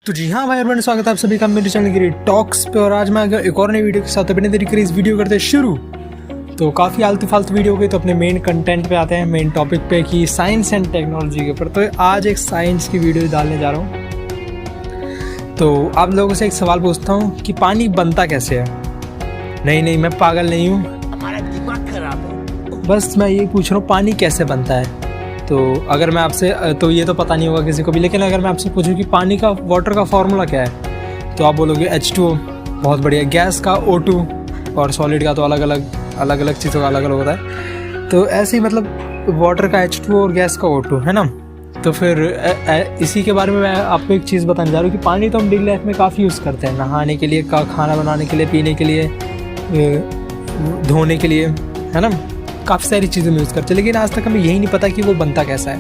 तो जी हाँ भाई एवरीवन, स्वागत है आप सभी का मेरे चैनल की टॉक्स पे। और आज मैं आ गया एक और नई वीडियो के साथ। अपने तरीके इस वीडियो करते हैं शुरू। तो काफ़ी आलतू फालतू वीडियो हो गई, तो अपने मेन कंटेंट पे आते हैं, मेन टॉपिक पे कि साइंस एंड टेक्नोलॉजी के ऊपर। तो आज एक साइंस की वीडियो डालने जा रहा हूँ। तो आप लोगों से एक सवाल पूछता हूँ कि पानी बनता कैसे है। नहीं, मैं पागल नहीं हूँ, हमारा दिमाग खराब है। बस मैं ये पूछ रहा हूँ पानी कैसे बनता है। तो अगर मैं आपसे, तो ये तो पता नहीं होगा किसी को भी, लेकिन अगर मैं आपसे पूछूं कि पानी का, वाटर का फॉर्मूला क्या है, तो आप बोलोगे H2O। बहुत बढ़िया। गैस का O2 और सॉलिड का तो अलग अलग चीज़ों का अलग अलग होता है। तो ऐसे ही मतलब वाटर का H2O और गैस का O2 है ना। तो फिर इसी के बारे में मैं आपको एक चीज़ बताने जा रहा हूँ कि पानी तो हम डेली लाइफ में काफ़ी यूज़ करते हैं, नहाने के लिए, खाना बनाने के लिए, पीने के लिए, धोने के लिए, है ना। काफ़ी सारी चीज़ें में यूज़ करते हैं, लेकिन आज तक हमें यही नहीं पता कि वो बनता कैसा है।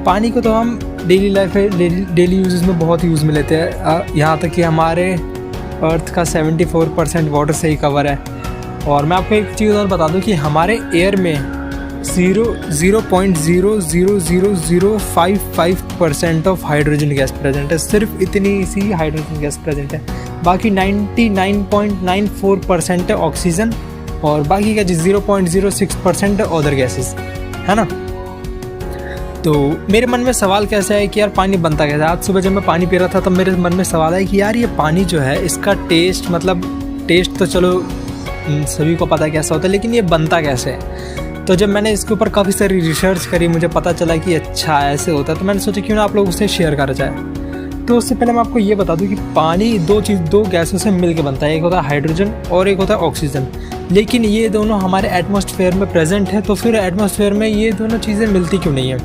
पानी को तो हम डेली लाइफ में, डेली यूजेस में बहुत यूज़ में लेते हैं। यहाँ तक कि हमारे अर्थ का 74% वाटर से ही कवर है। और मैं आपको एक चीज़ और बता दूँ कि हमारे एयर में 0.00005% ऑफ हाइड्रोजन गैस प्रेजेंट है। सिर्फ इतनी सी हाइड्रोजन गैस प्रेजेंट है। बाकी 99.94% है ऑक्सीजन, और बाकी का 0.06% है अदर गैसेस, है ना। तो मेरे मन में सवाल कैसा है कि यार पानी बनता कैसे। आज सुबह जब मैं पानी पी रहा था तब मेरे मन में सवाल है कि यार ये पानी जो है, इसका टेस्ट, मतलब टेस्ट तो चलो सभी को पता है कैसा होता है, लेकिन ये बनता कैसे है। तो जब मैंने इसके ऊपर काफ़ी सारी रिसर्च करी, मुझे पता चला कि अच्छा ऐसे होता है। तो मैंने सोचा क्यों ना आप लोगों से शेयर करा जाए। तो उससे पहले मैं आपको ये बता दूं कि पानी दो गैसों से मिलकर बनता है। एक होता है हाइड्रोजन और एक होता है ऑक्सीजन। लेकिन ये दोनों हमारे एटमॉस्फेयर में प्रेजेंट है, तो फिर एटमॉस्फेयर में ये दोनों चीज़ें मिलती क्यों नहीं है।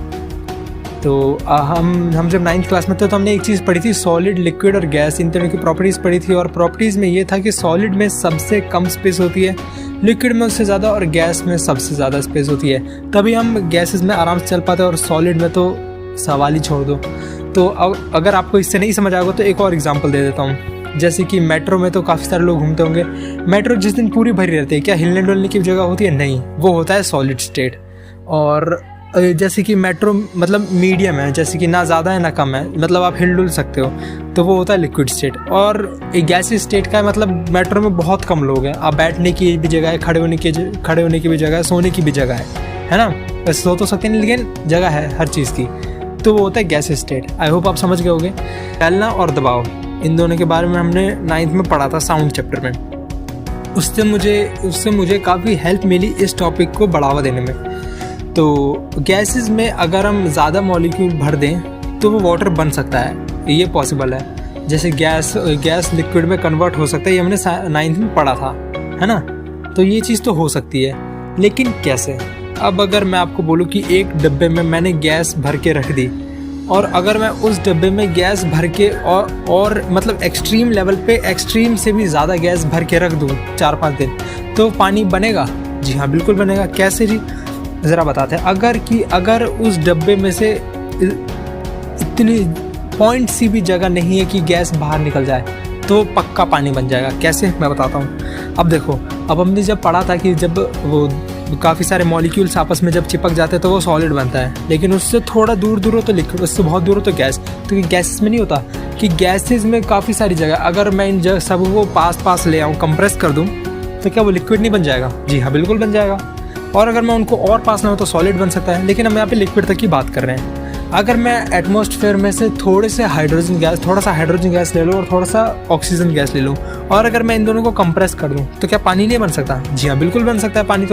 तो हम जब 9th क्लास में थे तो हमने एक चीज़ पढ़ी थी, सॉलिड, लिक्विड और गैस, इन तरह की प्रॉपर्टीज़ पढ़ी थी। और प्रॉपर्टीज़ में ये था कि सॉलिड में सबसे कम स्पेस होती है, लिक्विड में उससे ज़्यादा, और गैस में सबसे ज़्यादा स्पेस होती है। तभी हम गैसेस में आराम से चल पाते हैं, और सॉलिड में तो सवाल ही छोड़ दो। तो अगर आपको इससे नहीं समझ आएगा तो एक और एग्जांपल दे देता हूँ। जैसे कि मेट्रो में तो काफ़ी सारे लोग घूमते होंगे। मेट्रो जिस दिन पूरी भरी रहती है, क्या हिलने डुलने की जगह होती है? नहीं, वो होता है सॉलिड स्टेट। और जैसे कि मेट्रो मतलब मीडियम है, जैसे कि ना ज़्यादा है ना कम है, मतलब आप हिल डुल सकते हो, तो वो होता है लिक्विड स्टेट। और एक गैसी स्टेट का है, मतलब मेट्रो में बहुत कम लोग हैं, आप बैठने की भी जगह है, खड़े होने की भी जगह है, सोने की भी जगह है ना। वैसे सो तो सकते नहीं, लेकिन जगह है हर चीज़ की, तो वो होता है गैस स्टेट। आई होप आप समझ गए होंगे। फैलना और दबाव, इन दोनों के बारे में हमने 9th में पढ़ा था, साउंड चैप्टर में। उससे मुझे काफ़ी हेल्प मिली इस टॉपिक को बढ़ावा देने में। तो गैसेस में अगर हम ज़्यादा मॉलिक्यूल भर दें तो वो वाटर बन सकता है, ये पॉसिबल है। जैसे गैस लिक्विड में कन्वर्ट हो सकता है, ये हमने 9th में पढ़ा था, है ना। तो ये चीज़ तो हो सकती है, लेकिन कैसे। अब अगर मैं आपको बोलूँ कि एक डब्बे में मैंने गैस भर के रख दी, और अगर मैं उस डब्बे में गैस भर के और मतलब एक्सट्रीम लेवल पे, एक्सट्रीम से भी ज़्यादा गैस भर के रख दूँ 4-5 दिन, तो पानी बनेगा? जी हाँ, बिल्कुल बनेगा। कैसे जी, ज़रा बताते हैं। अगर उस डब्बे में से इतनी पॉइंट सी भी जगह नहीं है कि गैस बाहर निकल जाए, तो पक्का पानी बन जाएगा। कैसे, मैं बताता हूँ। अब देखो, अब हमने जब पढ़ा था कि जब वो काफ़ी सारे मॉलिक्यूल्स आपस में जब चिपक जाते हैं तो वो सॉलिड बनता है, लेकिन उससे थोड़ा दूर हो तो लिक्विड, उससे बहुत दूर हो तो गैस। तो गैसेस में नहीं होता कि गैसेस में काफ़ी सारी जगह, अगर मैं इन सब को पास ले आऊँ, कंप्रेस कर दूँ, तो क्या वो लिक्विड नहीं बन जाएगा? जी हाँ, बिल्कुल बन जाएगा। और अगर मैं उनको और पास ना हो तो सॉलिड बन सकता है। लेकिन हम यहाँ पे लिक्विड तक की बात कर रहे हैं। अगर मैं एटमॉस्फेयर में से थोड़ा सा हाइड्रोजन गैस ले लूँ और थोड़ा सा ऑक्सीजन गैस ले लूँ, और अगर मैं इन दोनों को कंप्रेस कर दूँ, तो क्या पानी नहीं बन सकता? जी हाँ, बिल्कुल बन सकता है पानी।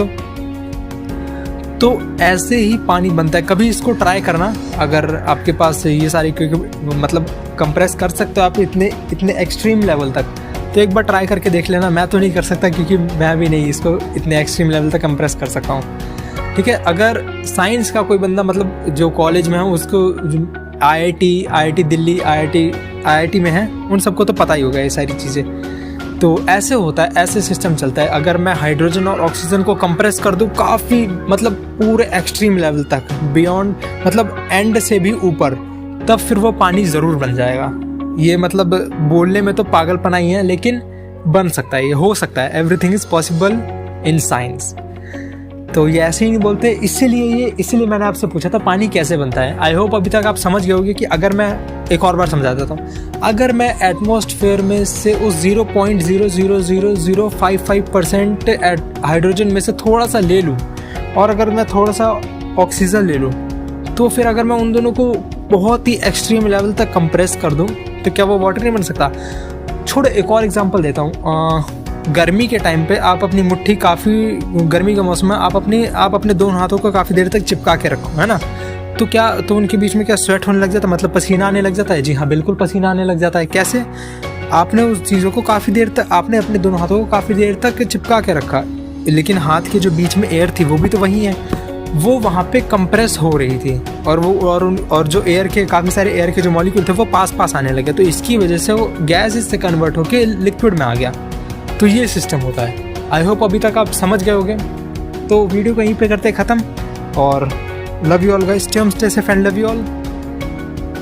तो ऐसे ही पानी बनता है। कभी इसको ट्राई करना, अगर आपके पास ये सारी, क्योंकि मतलब कंप्रेस कर सकते हो आप इतने एक्सट्रीम लेवल तक, तो एक बार ट्राई करके देख लेना। मैं तो नहीं कर सकता, क्योंकि मैं भी नहीं इसको इतने एक्सट्रीम लेवल तक कंप्रेस कर सकता हूँ, ठीक है। अगर साइंस का कोई बंदा, मतलब जो कॉलेज में है, उसको IIT दिल्ली, IIT में है, उन सबको तो पता ही होगा ये सारी चीज़ें। तो ऐसे होता है, ऐसे सिस्टम चलता है। अगर मैं हाइड्रोजन और ऑक्सीजन को कंप्रेस कर दूं काफ़ी, मतलब पूरे एक्सट्रीम लेवल तक, बियॉन्ड, मतलब एंड से भी ऊपर, तब फिर वो पानी ज़रूर बन जाएगा। ये मतलब बोलने में तो पागलपना ही है, लेकिन बन सकता है, ये हो सकता है। Everything is possible in science. तो ये ऐसे ही नहीं बोलते, इसीलिए मैंने आपसे पूछा था पानी कैसे बनता है। आई होप अभी तक आप समझ गए होंगे कि अगर मैं एक और बार समझा देता हूँ, अगर मैं एटमॉस्फेयर में से उस 0.0000055% हाइड्रोजन में से थोड़ा सा ले लूँ और अगर मैं थोड़ा सा ऑक्सीजन ले लूँ, तो फिर अगर मैं उन दोनों को बहुत ही एक्सट्रीम लेवल तक कंप्रेस कर दूँ तो क्या वो वाटर नहीं बन सकता? छोड़ो, एक और एग्जांपल देता हूँ। गर्मी के टाइम पे आप अपनी मुट्ठी काफ़ी, गर्मी के मौसम में आप अपने दोनों हाथों को काफ़ी देर तक चिपका के रखो, है ना? तो उनके बीच में क्या स्वेट होने लग जाता है, मतलब पसीना आने लग जाता है? जी हाँ, बिल्कुल पसीना आने लग जाता है। कैसे? आपने उस चीज़ों को काफ़ी देर तक, आपने अपने दोनों हाथों को काफ़ी देर तक चिपका के रखा, लेकिन हाथ के जो बीच में एयर थी वो भी तो वही है, वो वहाँ पे कंप्रेस हो रही थी और जो एयर के काफ़ी सारे एयर के जो मॉलिक्यूल थे वो पास आने लगे, तो इसकी वजह से वो गैस इससे कन्वर्ट होके लिक्विड में आ गया। तो ये सिस्टम होता है। आई होप अभी तक आप समझ गए होंगे। तो वीडियो को यहीं पे करते ख़त्म और love you all guys, stay safe and love you all.